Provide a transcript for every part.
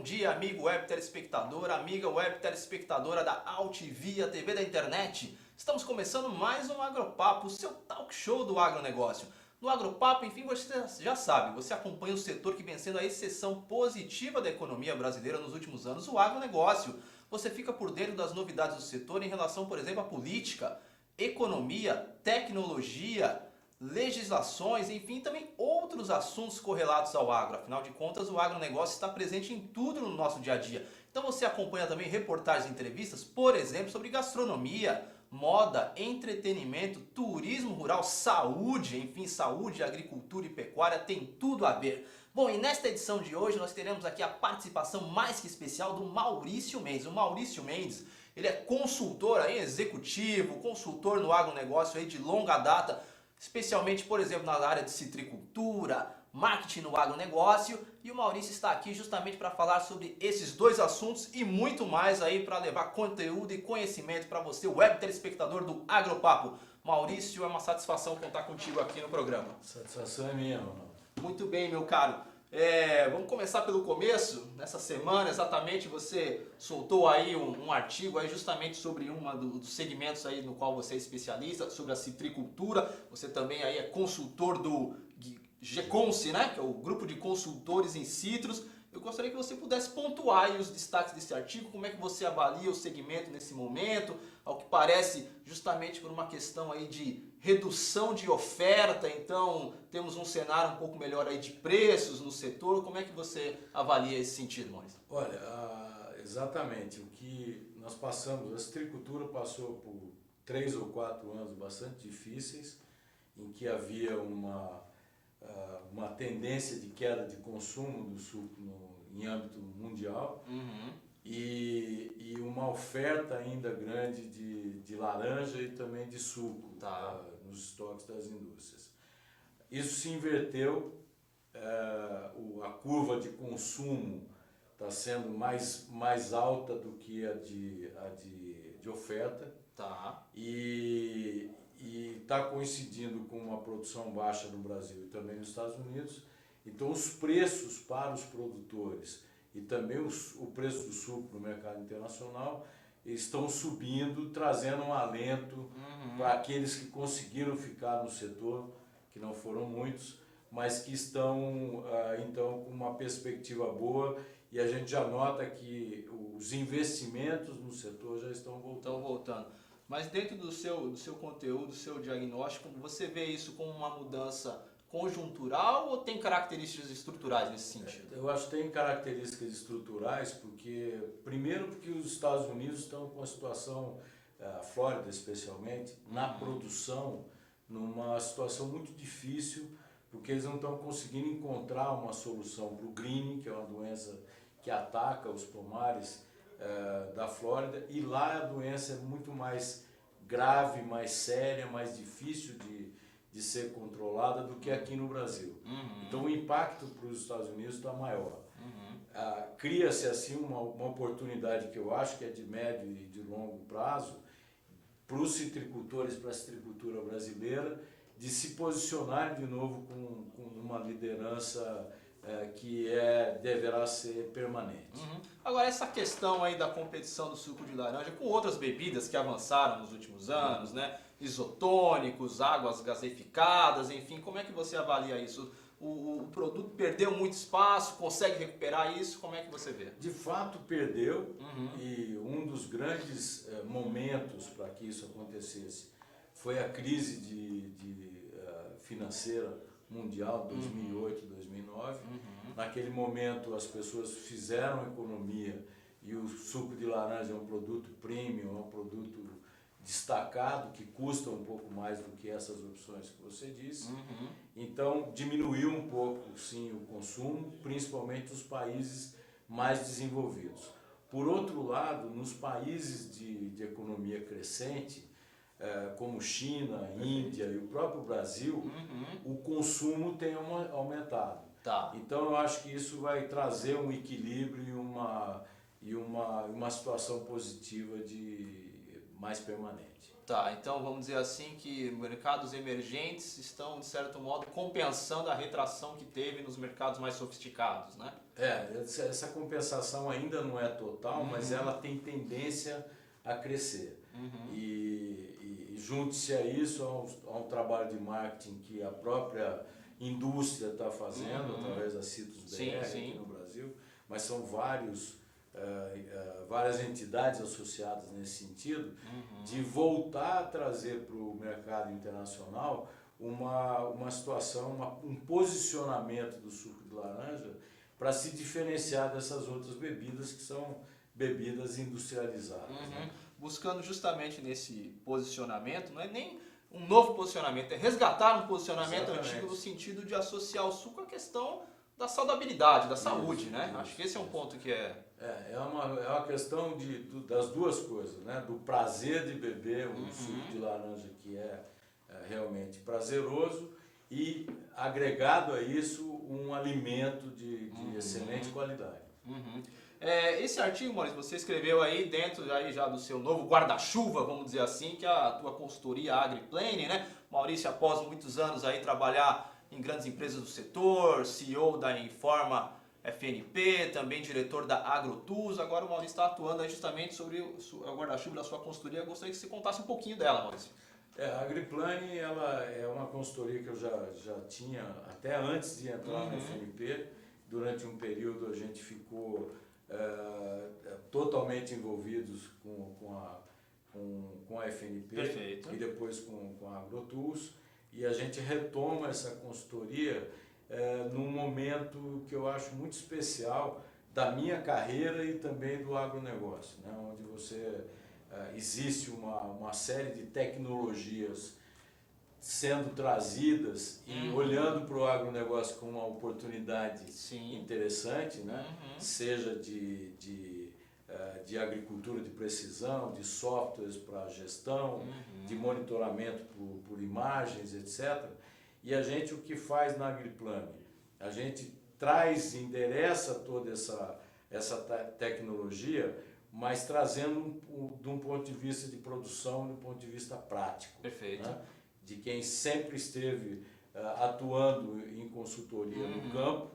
Bom dia, amigo web telespectador, amiga web telespectadora da Altivia TV da internet. Estamos começando mais um Agropapo, o seu talk show do agronegócio. No Agropapo, enfim, você já sabe, você acompanha o setor que vem sendo a exceção positiva da economia brasileira nos últimos anos, o agronegócio. Você fica por dentro das novidades do setor em relação, por exemplo, à política, economia, tecnologia, legislações, enfim, também outros assuntos correlatos ao agro. Afinal de contas, o agronegócio está presente em tudo no nosso dia a dia. Então você acompanha também reportagens e entrevistas, por exemplo, sobre gastronomia, moda, entretenimento, turismo rural, saúde, enfim, saúde, agricultura e pecuária, tem tudo a ver. Bom, e nesta edição de hoje nós teremos aqui a participação mais que especial do Maurício Mendes. O Maurício Mendes, ele é consultor aí, executivo, consultor no agronegócio aí de longa data, especialmente, por exemplo, na área de citricultura, marketing no agronegócio, e o Maurício está aqui justamente para falar sobre esses dois assuntos e muito mais aí para levar conteúdo e conhecimento para você, web telespectador do Agropapo. Maurício, é uma satisfação contar contigo aqui no programa. Satisfação é minha, mano. Muito bem, meu caro. Vamos começar pelo começo. Nessa semana, exatamente, você soltou aí um artigo aí justamente sobre dos segmentos aí no qual você é especialista, sobre a citricultura. Você também aí é consultor do GECONSE, né? Que é o grupo de consultores em citros. Eu gostaria que você pudesse pontuar aí os destaques desse artigo, como é que você avalia o segmento nesse momento, ao que parece justamente por uma questão aí de redução de oferta, então temos um cenário um pouco melhor aí de preços no setor. Como é que você avalia esse sentido, Maurício? Olha, exatamente o que nós passamos, a citricultura passou por 3 ou 4 anos bastante difíceis, em que havia uma tendência de queda de consumo do suco em âmbito mundial. E uma oferta ainda grande de laranja e também de suco nos estoques das indústrias. Isso se inverteu, a curva de consumo está sendo mais alta do que a de oferta. E está coincidindo com uma produção baixa no Brasil e também nos Estados Unidos. Então os preços para os produtores e também o preço do suco no mercado internacional estão subindo, trazendo um alento para aqueles que conseguiram ficar no setor, que não foram muitos, mas que estão então com uma perspectiva boa, e a gente já nota que os investimentos no setor já estão voltando. Mas dentro do seu conteúdo, do seu diagnóstico, você vê isso como uma mudança conjuntural ou tem características estruturais nesse sentido? Eu acho que tem características estruturais, primeiro porque os Estados Unidos estão com a situação, a Flórida especialmente, na produção, numa situação muito difícil, porque eles não estão conseguindo encontrar uma solução para o greening, que é uma doença que ataca os pomares da Flórida, e lá a doença é muito mais grave, mais séria, mais difícil de ser controlada do que aqui no Brasil. Então o impacto para os Estados Unidos está maior. Cria-se assim uma oportunidade que eu acho que é de médio e de longo prazo para os citricultores, para a citricultura brasileira, de se posicionar de novo com uma liderança que deverá ser permanente. Agora, essa questão aí da competição do suco de laranja com outras bebidas que avançaram nos últimos anos, né? Isotônicos, águas gaseificadas, enfim, como é que você avalia isso? O produto perdeu muito espaço, consegue recuperar isso? Como é que você vê? De fato perdeu, e um dos grandes momentos para que isso acontecesse foi a crise financeira mundial, 2008, 2009. Naquele momento as pessoas fizeram economia e o suco de laranja é um produto premium, é um produto destacado, que custa um pouco mais do que essas opções que você disse. Então diminuiu um pouco sim o consumo, principalmente nos países mais desenvolvidos. Por outro lado, nos países de economia crescente, como China, Índia e o próprio Brasil, o consumo tem aumentado. Então eu acho que isso vai trazer um equilíbrio e uma situação positiva mais permanente. Tá, então vamos dizer assim que mercados emergentes estão, de certo modo, compensando a retração que teve nos mercados mais sofisticados, né? Essa compensação ainda não é total, mas ela tem tendência a crescer. E junte-se a isso a um trabalho de marketing que a própria indústria está fazendo, através da Citrus BR aqui no Brasil, mas são várias entidades associadas nesse sentido, de voltar a trazer para o mercado internacional uma situação, um posicionamento do suco de laranja para se diferenciar dessas outras bebidas que são bebidas industrializadas. Né? Buscando justamente nesse posicionamento, não é nem um novo posicionamento, é resgatar um posicionamento antigo no sentido de associar o suco à questão da saudabilidade, da saúde, né? Acho que esse é um ponto que é uma questão das duas coisas, né? Do prazer de beber um suco de laranja que é realmente prazeroso e agregado a isso um alimento de excelente qualidade. Esse artigo, Maurício, você escreveu aí dentro aí já do seu novo guarda-chuva, vamos dizer assim, que é a tua consultoria AgriPlane, né? Maurício, após muitos anos aí trabalhar em grandes empresas do setor, CEO da Informa FNP, também diretor da AgroTools, agora o Maurício está atuando aí justamente sobre o guarda-chuva da sua consultoria. Eu gostaria que você contasse um pouquinho dela, Maurício. A AgriPlane, ela é uma consultoria que eu já tinha até antes de entrar na FNP. Durante um período a gente ficou totalmente envolvidos com a FNP. Perfeito. E depois com a AgroTools, e a gente retoma essa consultoria num momento que eu acho muito especial da minha carreira e também do agronegócio, né? Onde existe uma série de tecnologias sendo trazidas e olhando para o agronegócio como uma oportunidade interessante, né? Seja de agricultura de precisão, de softwares para gestão, de monitoramento por imagens, etc. E a gente, o que faz na AgriPlane? A gente endereça toda essa tecnologia, mas trazendo de um ponto de vista de produção, de um ponto de vista prático. Perfeito. Né? De quem sempre esteve atuando em consultoria no campo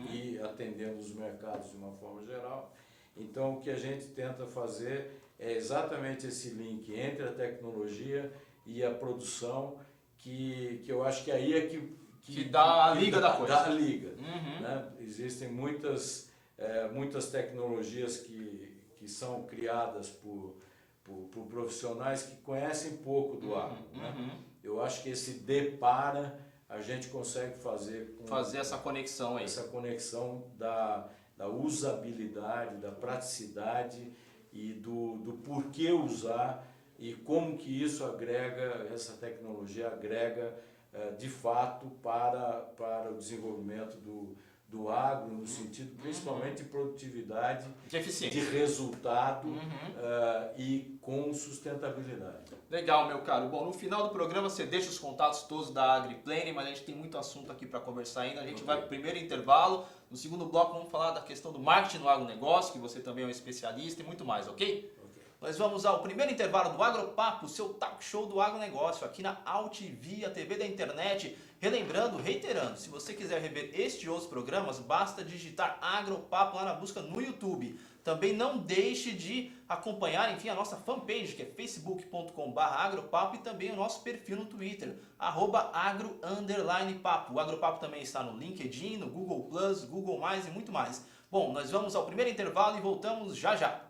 e atendendo os mercados de uma forma geral. Então, o que a gente tenta fazer é exatamente esse link entre a tecnologia e a produção, que eu acho que aí é que dá a liga da coisa. Dá a liga. Né? Existem muitas tecnologias que são criadas por profissionais que conhecem pouco do agro. Né? Eu acho que esse depara a gente consegue fazer essa conexão aí. Essa conexão da usabilidade, da praticidade e do porquê usar e como que isso agrega, essa tecnologia agrega de fato para o desenvolvimento do agro, no sentido principalmente de produtividade, de eficiência, de resultado e com sustentabilidade. Legal, meu caro. Bom, no final do programa você deixa os contatos todos da AgriPlane, mas a gente tem muito assunto aqui para conversar ainda. A gente vai para o primeiro intervalo. No segundo bloco vamos falar da questão do marketing no agronegócio, que você também é um especialista e muito mais, ok? Nós vamos ao primeiro intervalo do Agropapo, seu talk show do agronegócio, aqui na Altivia TV da internet. Reiterando, se você quiser rever este e outros programas, basta digitar Agropapo lá na busca no YouTube. Também não deixe de acompanhar, enfim, a nossa fanpage, que é facebook.com/agropapo, e também o nosso perfil no Twitter, @agro_papo. O Agropapo também está no LinkedIn, no Google+, Google+, e muito mais. Bom, nós vamos ao primeiro intervalo e voltamos já já.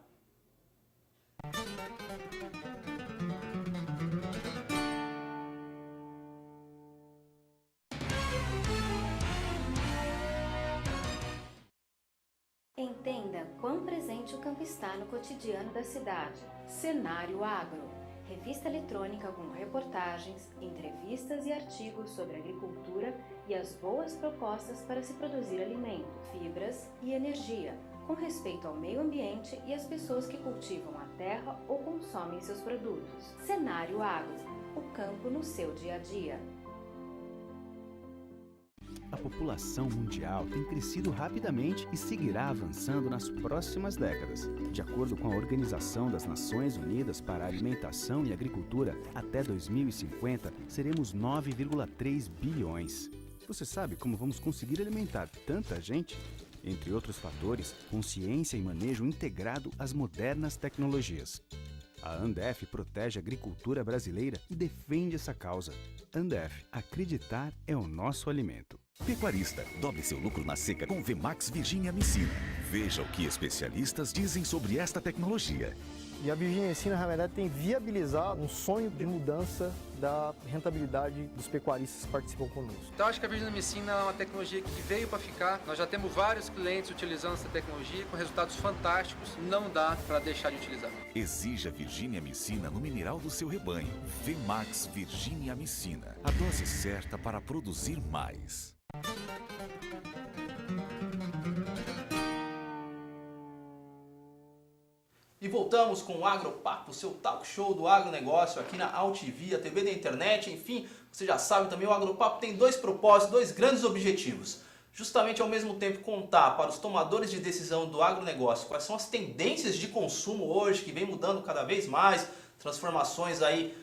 Entenda quão presente o campo está no cotidiano da cidade. Cenário Agro, revista eletrônica com reportagens, entrevistas e artigos sobre agricultura e as boas propostas para se produzir alimento, fibras e energia, com respeito ao meio ambiente e às pessoas que cultivam a terra ou consomem seus produtos. Cenário Agro, o campo no seu dia a dia. A população mundial tem crescido rapidamente e seguirá avançando nas próximas décadas. De acordo com a Organização das Nações Unidas para a Alimentação e Agricultura, até 2050 seremos 9,3 bilhões. Você sabe como vamos conseguir alimentar tanta gente? Entre outros fatores, consciência e manejo integrado às modernas tecnologias. A Andef protege a agricultura brasileira e defende essa causa. Andef, acreditar é o nosso alimento. Pecuarista, dobre seu lucro na seca com Vemax Virginia Amicina. Veja o que especialistas dizem sobre esta tecnologia. E a Virginia Amicina, na verdade, tem viabilizado um sonho de mudança da rentabilidade dos pecuaristas que participam conosco. Então, acho que a Virginia Amicina é uma tecnologia que veio para ficar. Nós já temos vários clientes utilizando essa tecnologia com resultados fantásticos. Não dá para deixar de utilizar. Exija Virginia Amicina no mineral do seu rebanho. Vemax Virginia Amicina. A dose certa para produzir mais. E voltamos com o Agropapo, seu talk show do agronegócio aqui na Altivia, TV da internet. Enfim, você já sabe também, o Agropapo tem dois propósitos, dois grandes objetivos. Justamente ao mesmo tempo contar para os tomadores de decisão do agronegócio quais são as tendências de consumo hoje, que vem mudando cada vez mais, transformações aí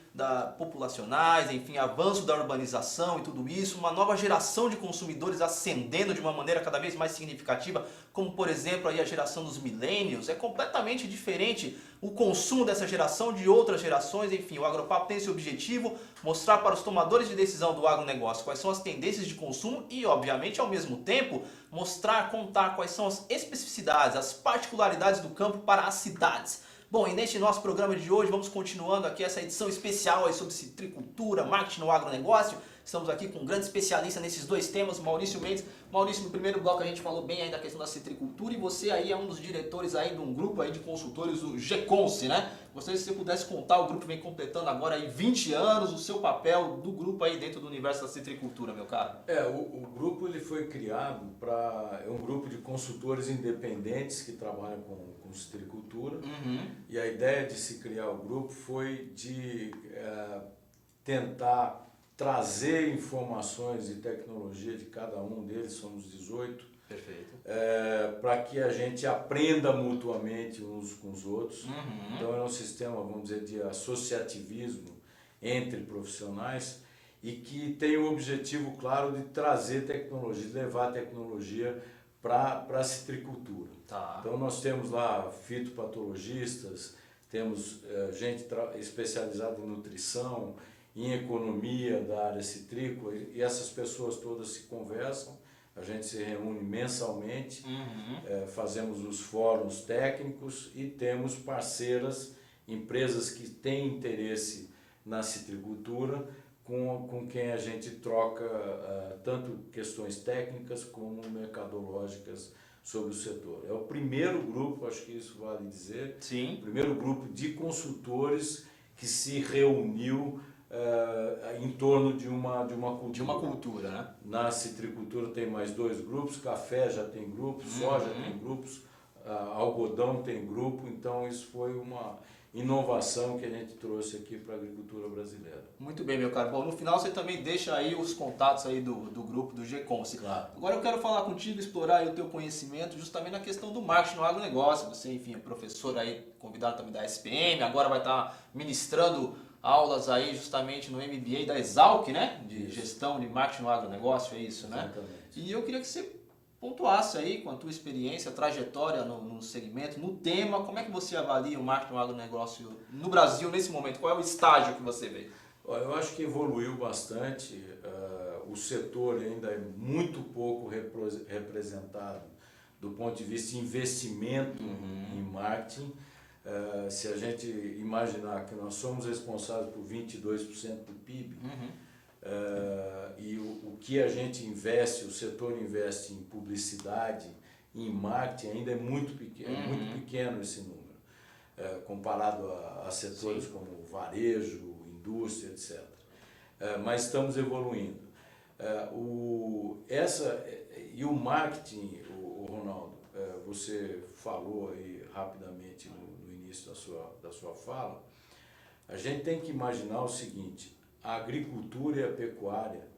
populacionais, enfim, avanço da urbanização e tudo isso, uma nova geração de consumidores ascendendo de uma maneira cada vez mais significativa, como por exemplo aí a geração dos millennials. É completamente diferente o consumo dessa geração de outras gerações. Enfim, o Agropapo tem esse objetivo, mostrar para os tomadores de decisão do agronegócio quais são as tendências de consumo e, obviamente, ao mesmo tempo, mostrar, contar quais são as especificidades, as particularidades do campo para as cidades. Bom, e neste nosso programa de hoje vamos continuando aqui essa edição especial aí sobre citricultura, marketing no agronegócio. Estamos aqui com um grande especialista nesses dois temas, Maurício Mendes. Maurício, no primeiro bloco a gente falou bem aí da questão da citricultura e você aí é um dos diretores aí de um grupo aí de consultores, o GECONSE, né? Gostaria que você pudesse contar, o grupo vem completando agora aí 20 anos, o seu papel do grupo aí dentro do universo da citricultura, meu caro. O grupo ele foi criado é um grupo de consultores independentes que trabalham com citricultura. E a ideia de se criar o grupo foi de tentar trazer informações e tecnologia de cada um deles, somos 18. Perfeito. Para que a gente aprenda mutuamente uns com os outros. Então é um sistema, vamos dizer, de associativismo entre profissionais e que tem o objetivo claro de trazer tecnologia, de levar tecnologia para a citricultura. Tá. Então nós temos lá fitopatologistas, temos gente especializada em nutrição, em economia da área citrícola, e essas pessoas todas se conversam, a gente se reúne mensalmente, fazemos os fóruns técnicos e temos parceiras, empresas que têm interesse na citricultura, com quem a gente troca tanto questões técnicas como mercadológicas sobre o setor. É o primeiro grupo, acho que isso vale dizer, Sim. o primeiro grupo de consultores que se reuniu em torno de uma cultura. De uma cultura, né? Na citricultura tem mais 2 grupos, café já tem grupos, soja tem grupos, algodão tem grupo, então isso foi uma inovação que a gente trouxe aqui para a agricultura brasileira. Muito bem, meu caro. Bom, no final você também deixa aí os contatos aí do grupo do GECONSE. Claro. Agora eu quero falar contigo, explorar aí o teu conhecimento justamente na questão do marketing no agronegócio. Você, enfim, é professor aí, convidado também da SPM, agora vai estar ministrando aulas aí justamente no MBA da Exalc, né? De gestão de marketing no agronegócio, é isso, né? Exatamente. E eu queria que você pontuasse aí com a tua experiência, trajetória no segmento, no tema, como é que você avalia o marketing no agronegócio no Brasil nesse momento? Qual é o estágio que você vê? Eu acho que evoluiu bastante, o setor ainda é muito pouco representado do ponto de vista de investimento em marketing. Se a gente imaginar que nós somos responsáveis por 22% do PIB, e o que a gente investe, o setor investe em publicidade, em marketing, ainda é muito pequeno esse número, comparado a setores como varejo, indústria, etc. Mas estamos evoluindo. E o marketing, o Ronaldo, você falou aí rapidamente no início da sua fala, a gente tem que imaginar o seguinte: a agricultura e a pecuária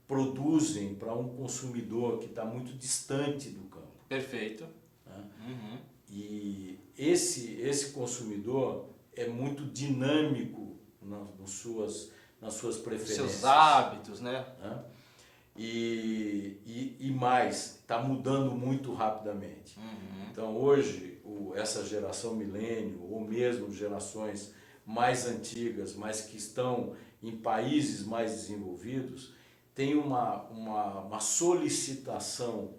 produzem para um consumidor que está muito distante do campo. Perfeito. Né? Uhum. E esse consumidor é muito dinâmico nas suas preferências. Seus hábitos, né? Né? E mais, está mudando muito rapidamente. Uhum. Então hoje, essa geração milênio, ou mesmo gerações mais antigas, mas que estão em países mais desenvolvidos, tem uma solicitação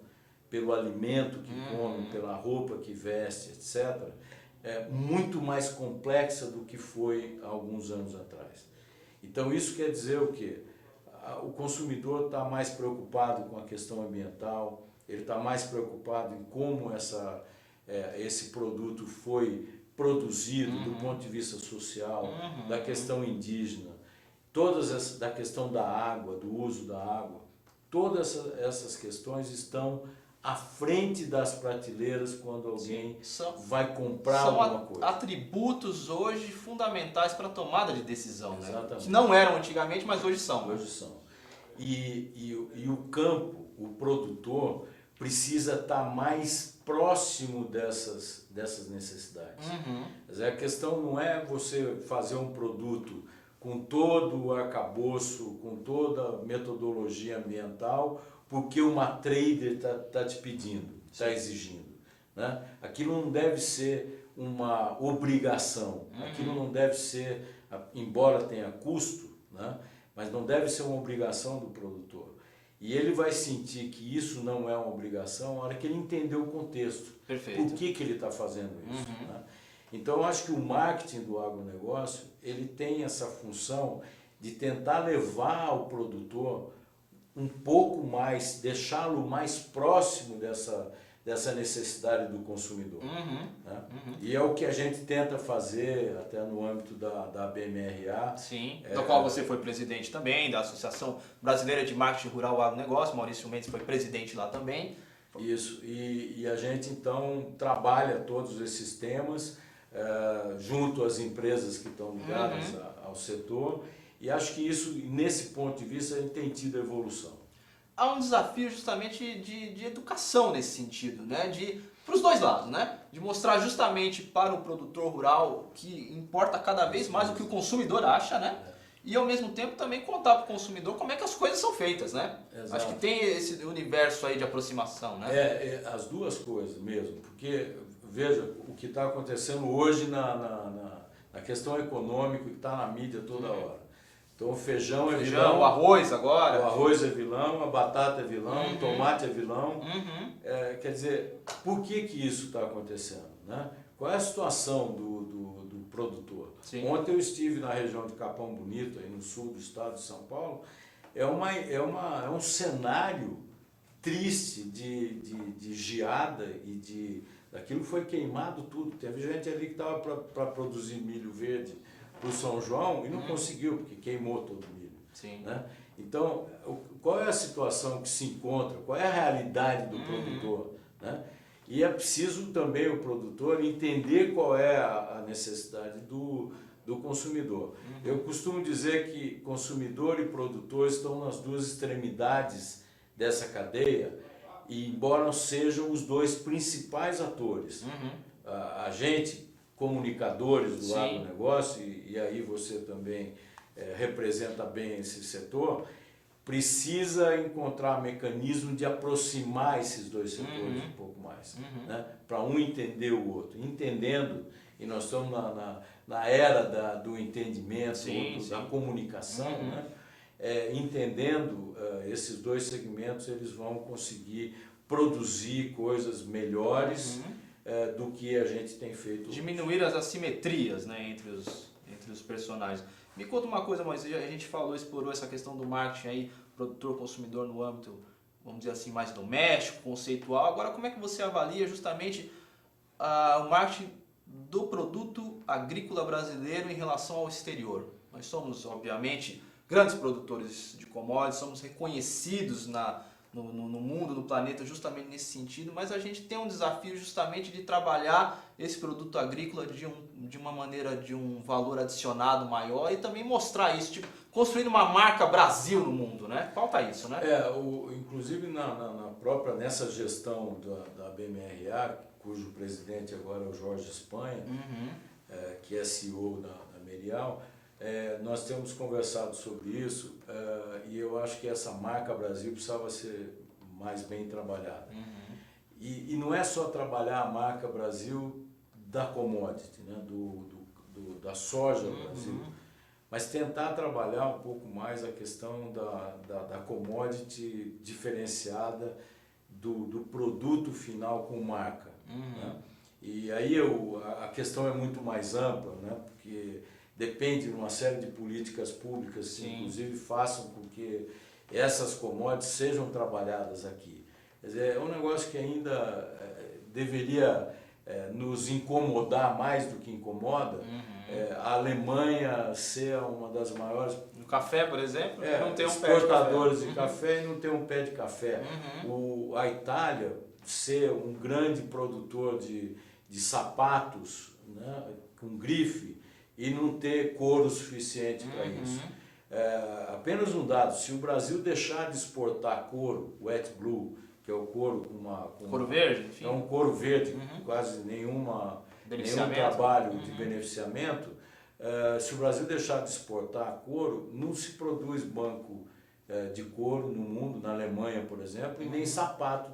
pelo alimento que come, pela roupa que veste, etc., muito mais complexa do que foi há alguns anos atrás. Então isso quer dizer o quê? O consumidor está mais preocupado com a questão ambiental, ele está mais preocupado em como esse produto foi produzido do ponto de vista social, da questão indígena, da questão da água, do uso da água. Todas essas questões estão à frente das prateleiras quando alguém vai comprar alguma coisa. São atributos hoje fundamentais para a tomada de decisão, Exatamente. né? Que não eram antigamente, mas hoje são. Hoje são. E o campo, o produtor, precisa estar mais próximo dessas necessidades. Mas a questão não é você fazer um produto com todo o arcabouço, com toda a metodologia ambiental, porque uma trader está te pedindo, está exigindo. Né? Aquilo não deve ser uma obrigação, aquilo não deve ser, embora tenha custo, né? Mas não deve ser uma obrigação do produtor. E ele vai sentir que isso não é uma obrigação na hora que ele entender o contexto. Perfeito. Por que ele está fazendo isso. Né? Então, eu acho que o marketing do agronegócio, ele tem essa função de tentar levar o produtor um pouco mais, deixá-lo mais próximo dessa necessidade do consumidor. Né? E é o que a gente tenta fazer até no âmbito da BMRA. Sim, do qual você foi presidente também, da Associação Brasileira de Marketing Rural e Agronegócio, Maurício Mendes foi presidente lá também. Isso, e a gente então trabalha todos esses temas junto às empresas que estão ligadas ao setor, e acho que isso, nesse ponto de vista, a gente tem tido evolução. Há um desafio justamente de educação nesse sentido, né? Para os dois lados, né? De mostrar justamente para o produtor rural que importa cada vez mais o que o consumidor acha, né? E ao mesmo tempo também contar para o consumidor como é que as coisas são feitas, né? Exato. Acho que tem esse universo aí de aproximação, né? As duas coisas mesmo, porque veja o que está acontecendo hoje na questão econômica que está na mídia toda hora. Então o feijão é vilão, o arroz agora. O arroz é vilão, a batata é vilão, o tomate é vilão. Quer dizer, por que isso está acontecendo? Né? Qual é a situação do produtor? Sim. Ontem eu estive na região de Capão Bonito, aí no sul do estado de São Paulo. É um cenário triste de geada e daquilo foi queimado tudo. Teve gente ali que estava para produzir milho verde para o São João e não conseguiu, porque queimou todo o milho. Sim. Né? Então, qual é a situação que se encontra? Qual é a realidade do produtor? Né? E é preciso também o produtor entender qual é a necessidade do consumidor. Eu costumo dizer que consumidor e produtor estão nas duas extremidades dessa cadeia, e embora sejam os dois principais atores. A gente, comunicadores do agronegócio, e aí você também representa bem esse setor, precisa encontrar mecanismo de aproximar esses dois setores um pouco mais, né? Para um entender o outro. Entendendo, e nós estamos na era do entendimento, da comunicação, né? Entendendo esses dois segmentos, eles vão conseguir produzir coisas melhores do que a gente tem feito. Diminuir as assimetrias, né, entre os personagens. Me conta uma coisa, Moisés, a gente explorou essa questão do marketing aí, produtor-consumidor no âmbito, vamos dizer assim, mais doméstico, conceitual. Agora, como é que você avalia justamente o marketing do produto agrícola brasileiro em relação ao exterior? Nós somos, obviamente, grandes produtores de commodities, somos reconhecidos na no mundo, no planeta, justamente nesse sentido, mas a gente tem um desafio justamente de trabalhar esse produto agrícola de uma maneira, de um valor adicionado maior e também mostrar isso, tipo, construindo uma marca Brasil no mundo, né? Falta isso, né? Inclusive nessa gestão da BMRA, cujo presidente agora é o Jorge Espanha, que é CEO da Merial, nós temos conversado sobre isso e eu acho que essa marca Brasil precisava ser mais bem trabalhada. E não é só trabalhar a marca Brasil da commodity, né, da soja Brasil, mas tentar trabalhar um pouco mais a questão da commodity diferenciada do produto final com marca. Né? E aí a questão é muito mais ampla, né, porque depende de uma série de políticas públicas que inclusive façam com que essas commodities sejam trabalhadas aqui. Quer dizer, é um negócio que ainda deveria nos incomodar mais do que incomoda. A Alemanha ser uma das maiores... No café, por exemplo, não tem um pé de exportadores de café e não tem um pé de café. A Itália ser um grande produtor de sapatos, né, com grife, e não ter couro suficiente para isso. Apenas um dado, se o Brasil deixar de exportar couro, wet blue, que é o couro com couro verde, enfim. É um couro verde, quase nenhum trabalho de beneficiamento. Se o Brasil deixar de exportar couro, não se produz banco de couro no mundo, na Alemanha, por exemplo, e nem sapato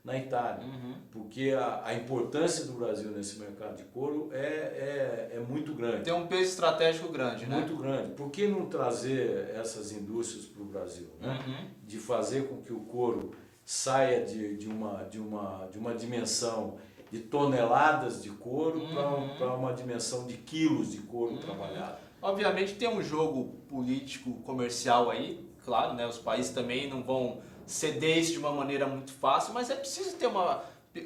na Itália. Porque a importância do Brasil nesse mercado de couro é muito grande. Tem um peso estratégico grande, né? Muito grande. Por que não trazer essas indústrias para o Brasil? Né? De fazer com que o couro saia de uma dimensão de toneladas de couro para uma dimensão de quilos de couro trabalhado. Obviamente tem um jogo político, comercial aí, claro, né? Os países também não vão ceder isso de uma maneira muito fácil, mas é preciso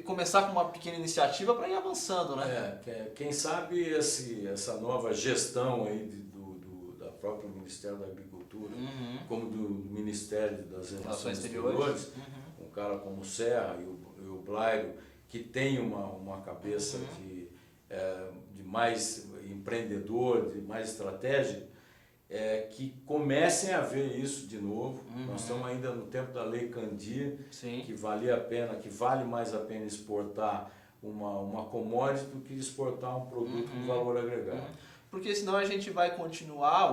começar com uma pequena iniciativa para ir avançando, né? Quem sabe essa nova gestão aí da própria Ministério da Agricultura, como do Ministério das Relações Exteriores, um cara como o Serra e o Blairo, que tem uma cabeça de mais empreendedor, de mais estratégia, que comecem a ver isso de novo. Nós estamos ainda no tempo da Lei Candir, que vale mais a pena exportar uma commodity do que exportar um produto com valor agregado. Porque senão a gente vai continuar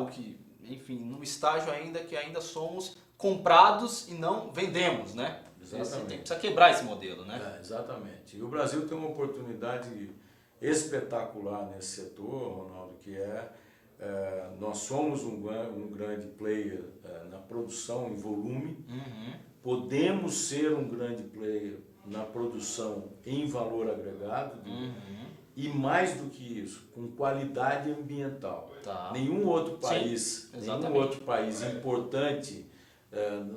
num estágio que ainda somos comprados e não vendemos, né? Exatamente. Precisa quebrar esse modelo, né? Exatamente. E o Brasil tem uma oportunidade espetacular nesse setor, Ronaldo, que nós somos um grande player na produção em volume, podemos ser um grande player na produção em valor agregado, e mais do que isso, com qualidade ambiental. Nenhum outro país importante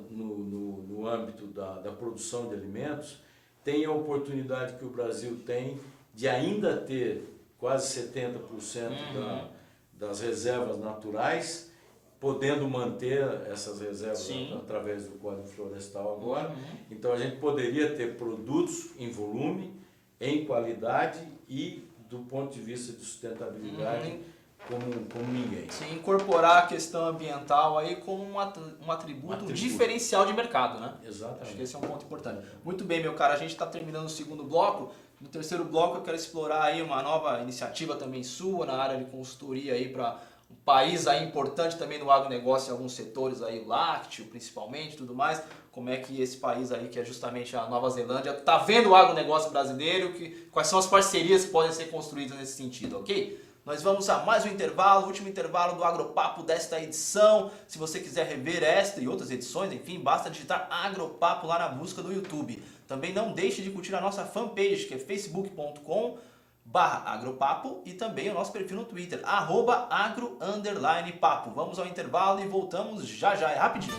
no âmbito da produção de alimentos tem a oportunidade que o Brasil tem de ainda ter quase 70% das reservas naturais, podendo manter essas reservas através do Código Florestal agora. Então a gente poderia ter produtos em volume, em qualidade e do ponto de vista de sustentabilidade como ninguém. Sim, incorporar a questão ambiental aí como um atributo, um diferencial de mercado, né? Exatamente. Acho que esse é um ponto importante. Muito bem, meu cara, a gente está terminando o segundo bloco. No terceiro bloco eu quero explorar aí uma nova iniciativa também sua na área de consultoria aí para um país aí importante também no agronegócio em alguns setores aí, o lácteo principalmente, tudo mais. Como é que esse país aí, que é justamente a Nova Zelândia, está vendo o agronegócio brasileiro, quais são as parcerias que podem ser construídas nesse sentido, ok? Nós vamos a mais um intervalo, último intervalo do Agropapo desta edição. Se você quiser rever esta e outras edições, enfim, basta digitar Agropapo lá na busca do YouTube. Também não deixe de curtir a nossa fanpage, que é facebook.com/agropapo, e também o nosso perfil no Twitter, @agro_papo. Vamos ao intervalo e voltamos já, é rapidinho.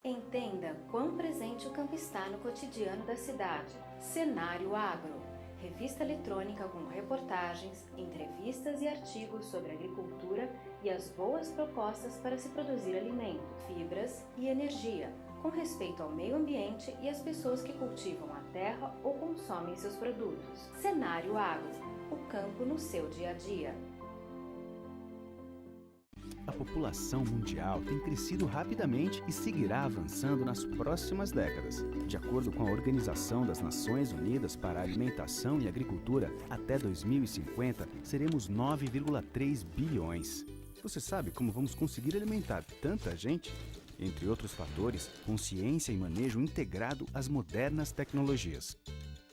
Entenda quão presente o campo está no cotidiano da cidade. Cenário Agro. revista eletrônica com reportagens, entrevistas e artigos sobre agricultura e as boas propostas para se produzir alimento, fibras e energia, com respeito ao meio ambiente e às pessoas que cultivam a terra ou consomem seus produtos. Cenário Agro, o campo no seu dia a dia. A população mundial tem crescido rapidamente e seguirá avançando nas próximas décadas. De acordo com a Organização das Nações Unidas para a Alimentação e Agricultura, até 2050 seremos 9,3 bilhões. Você sabe como vamos conseguir alimentar tanta gente? Entre outros fatores, consciência e manejo integrado às modernas tecnologias.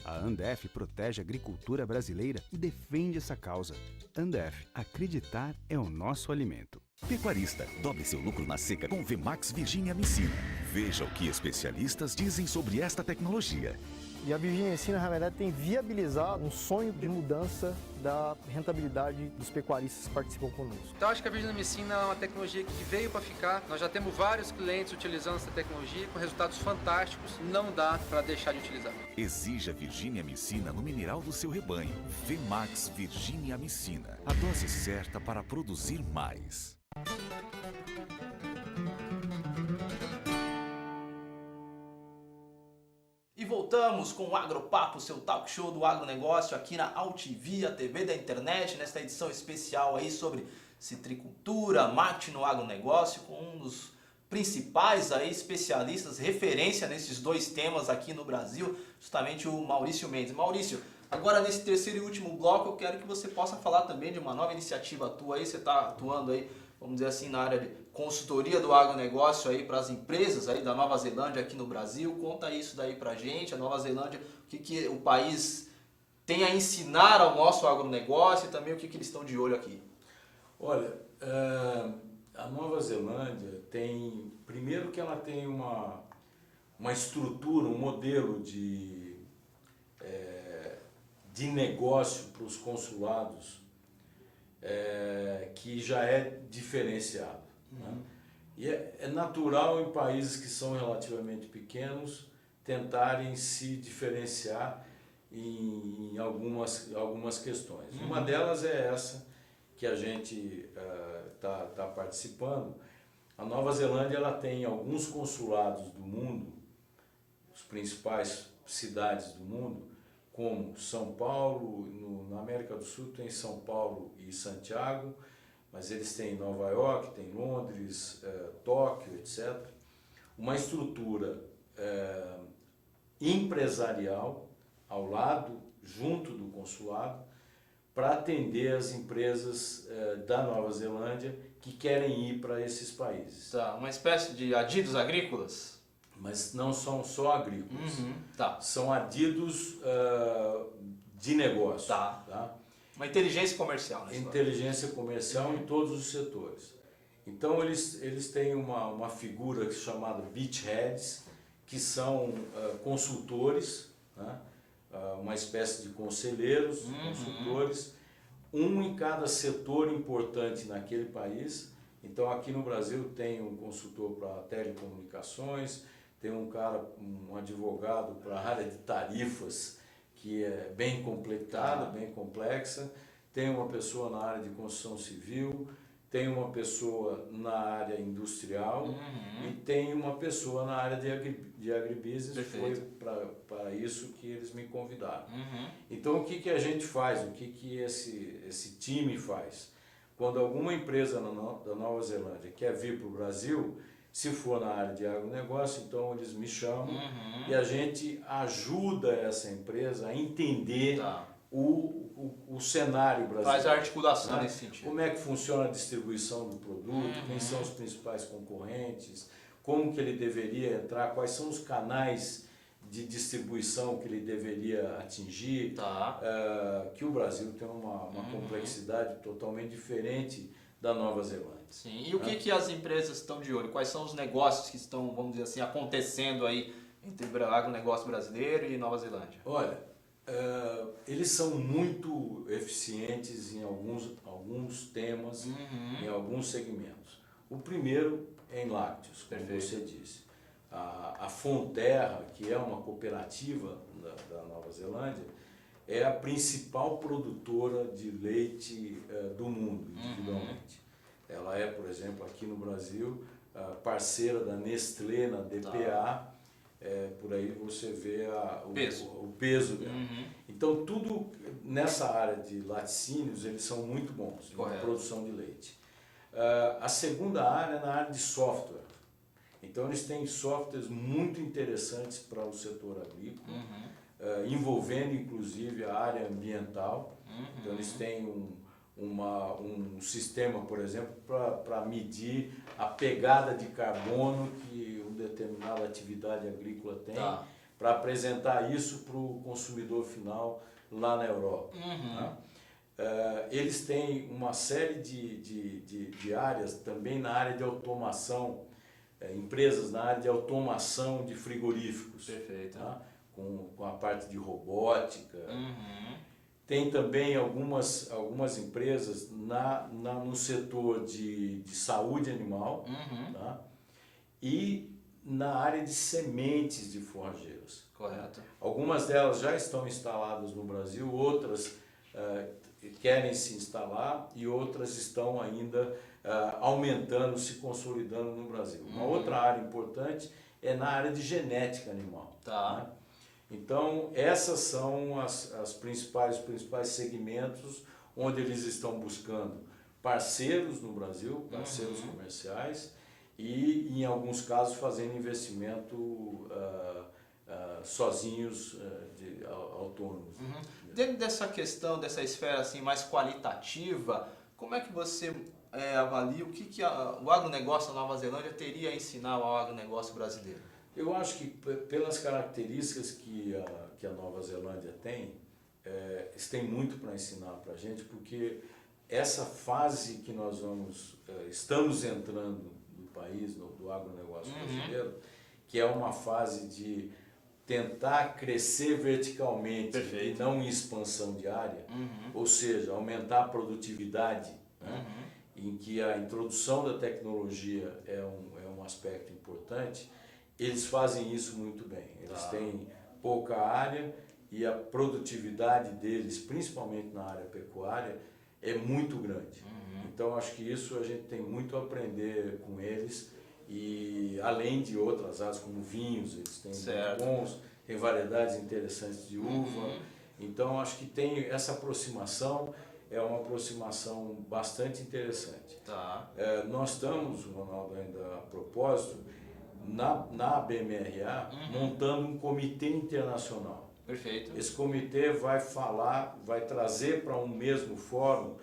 A Andef protege a agricultura brasileira e defende essa causa. Andef, acreditar é o nosso alimento. Pecuarista, dobre seu lucro na seca com Vemax Virginia Amicina. Veja o que especialistas dizem sobre esta tecnologia. E a Virginia Amicina, na verdade, tem viabilizado um sonho de mudança da rentabilidade dos pecuaristas que participam conosco. Então acho que a Virginia Amicina é uma tecnologia que veio para ficar. Nós já temos vários clientes utilizando essa tecnologia com resultados fantásticos. Não dá para deixar de utilizar. Exija Virginia Amicina no mineral do seu rebanho. Vemax Virginia Amicina. A dose certa para produzir mais. E voltamos com o Agropapo, seu talk show do agronegócio aqui na Altivia TV da internet, nesta edição especial aí sobre citricultura, marketing no agronegócio, com um dos principais aí especialistas, referência nesses dois temas aqui no Brasil, justamente o Maurício Mendes. Maurício, agora nesse terceiro e último bloco eu quero que você possa falar também de uma nova iniciativa tua aí, você está atuando aí, vamos dizer assim, na área de consultoria do agronegócio aí para as empresas aí da Nova Zelândia aqui no Brasil. Conta isso daí pra gente, a Nova Zelândia, o que o país tem a ensinar ao nosso agronegócio e também o que eles estão de olho aqui. Olha, a Nova Zelândia tem, primeiro que ela tem uma estrutura, um modelo de negócio para os consulados que já é diferenciado. Né? E é natural em países que são relativamente pequenos tentarem se diferenciar em algumas questões. Uma delas é essa que a gente tá participando. A Nova Zelândia ela tem alguns consulados do mundo, as principais cidades do mundo, como São Paulo, na América do Sul tem São Paulo e Santiago, mas eles têm Nova York, tem Londres, Tóquio, etc. Uma estrutura empresarial ao lado, junto do consulado, para atender as empresas da Nova Zelândia que querem ir para esses países. Tá, uma espécie de adidos agrícolas? Mas não são só agrícolas, tá. São adidos de negócio. Tá. Uma inteligência comercial. Né? Inteligência comercial em todos os setores. Então eles têm uma figura chamada beachheads, que são consultores, né? Uma espécie de conselheiros, consultores, um em cada setor importante naquele país. Então aqui no Brasil tem um consultor para telecomunicações, tem um advogado para a área de tarifas, que é bem complicada, bem complexa, tem uma pessoa na área de construção civil, tem uma pessoa na área industrial e tem uma pessoa na área de agribusiness. Perfeito. Foi para isso que eles me convidaram. Então o que a gente faz, o que esse time faz? Quando alguma empresa da Nova Zelândia quer vir para o Brasil, se for na área de agronegócio, então eles me chamam e a gente ajuda essa empresa a entender o cenário brasileiro. Faz a articulação nesse sentido. Como é que funciona a distribuição do produto, quem são os principais concorrentes, como que ele deveria entrar, quais são os canais de distribuição que ele deveria atingir, que o Brasil tem uma complexidade totalmente diferente da Nova Zelândia. Sim. E o que as empresas estão de olho? Quais são os negócios que estão, vamos dizer assim, acontecendo aí entre o agronegócio brasileiro e Nova Zelândia? Olha, eles são muito eficientes em alguns temas, em alguns segmentos. O primeiro é em lácteos, como você disse. A Fonterra, que é uma cooperativa da Nova Zelândia, é a principal produtora de leite do mundo, individualmente. Ela é, por exemplo, aqui no Brasil, parceira da Nestlé na DPA. Por aí você vê o peso dela. Então, tudo nessa área de laticínios, eles são muito bons na produção de leite. A segunda área é na área de software. Então, eles têm softwares muito interessantes para o setor agrícola, envolvendo, inclusive, a área ambiental. Então, eles têm um sistema, por exemplo, para medir a pegada de carbono que uma determinada atividade agrícola tem, para apresentar isso para o consumidor final lá na Europa. Tá? Eles têm uma série de áreas também na área de automação, empresas na área de automação de frigoríficos. Perfeito. Tá? Com a parte de robótica. Tem também algumas empresas no setor de saúde animal, tá? E na área de sementes de forrageiros. Correto. Algumas delas já estão instaladas no Brasil, outras querem se instalar e outras estão ainda aumentando, se consolidando no Brasil. Uma outra área importante é na área de genética animal. Tá. Né? Então, essas são os principais segmentos onde eles estão buscando parceiros no Brasil, parceiros comerciais, e, em alguns casos, fazendo investimento sozinhos, autônomos. Dentro dessa questão, dessa esfera assim, mais qualitativa, como é que você avalia o que o agronegócio da Nova Zelândia teria a ensinar ao agronegócio brasileiro? Eu acho que pelas características que a Nova Zelândia tem, eles têm muito para ensinar para a gente, porque essa fase que nós estamos entrando no país, do agronegócio brasileiro, que é uma fase de tentar crescer verticalmente e não em expansão de área, ou seja, aumentar a produtividade, né? Em que a introdução da tecnologia é um aspecto importante. Eles fazem isso muito bem. Eles têm pouca área e a produtividade deles, principalmente na área pecuária, é muito grande. Então, acho que isso a gente tem muito a aprender com eles. E além de outras áreas, como vinhos, eles têm muito bons, tem variedades interessantes de uva. Então, acho que tem essa aproximação, é uma aproximação bastante interessante. Nós estamos, Ronaldo, ainda a propósito, na BMRA, montando um comitê internacional. Perfeito. Esse comitê vai trazer para um mesmo fórum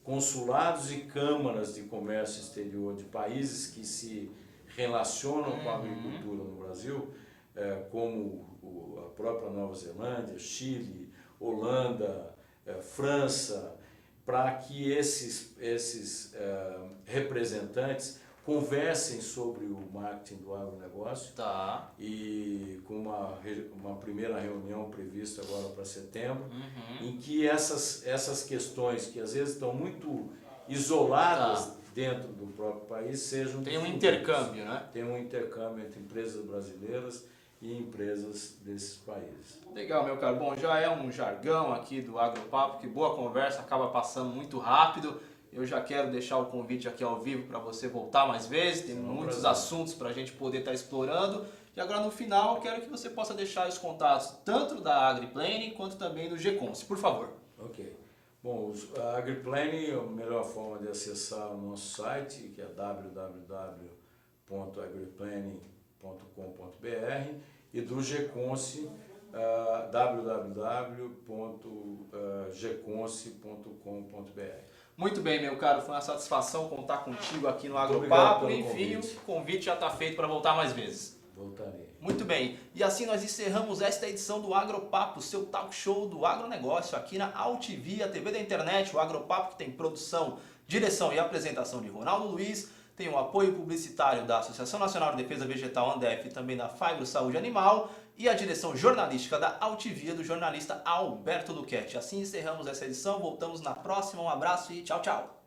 consulados e câmaras de comércio exterior de países que se relacionam com a agricultura no Brasil, como a própria Nova Zelândia, Chile, Holanda, França, para que esses representantes conversem sobre o marketing do agronegócio. E com uma primeira reunião prevista agora para setembro, em que essas questões que às vezes estão muito isoladas dentro do próprio país sejam... Tem um intercâmbio, né? Tem um intercâmbio entre empresas brasileiras e empresas desses países. Legal, meu caro. Bom, já é um jargão aqui do Agropapo, que boa conversa acaba passando muito rápido. Eu já quero deixar o convite aqui ao vivo para você voltar mais vezes, tem muitos assuntos para a gente poder estar explorando. E agora no final eu quero que você possa deixar os contatos tanto da AgriPlane quanto também do GECONS, por favor. Ok. Bom, a AgriPlane, a melhor forma de acessar o nosso site, que é www.agriplane.com.br, e do GECONS, www.geconse.com.br. Muito bem, meu caro, foi uma satisfação contar contigo aqui no Agropapo. Enfim, o convite já está feito para voltar mais vezes. Voltarei. Muito bem, e assim nós encerramos esta edição do Agropapo, seu talk show do agronegócio aqui na AltVia, TV da internet. O Agropapo, que tem produção, direção e apresentação de Ronaldo Luiz, tem o apoio publicitário da Associação Nacional de Defesa Vegetal ANDEF e também da Fibro Saúde Animal, e a direção jornalística da AltVia do jornalista Alberto Luchetti. Assim encerramos essa edição, voltamos na próxima, um abraço e tchau, tchau!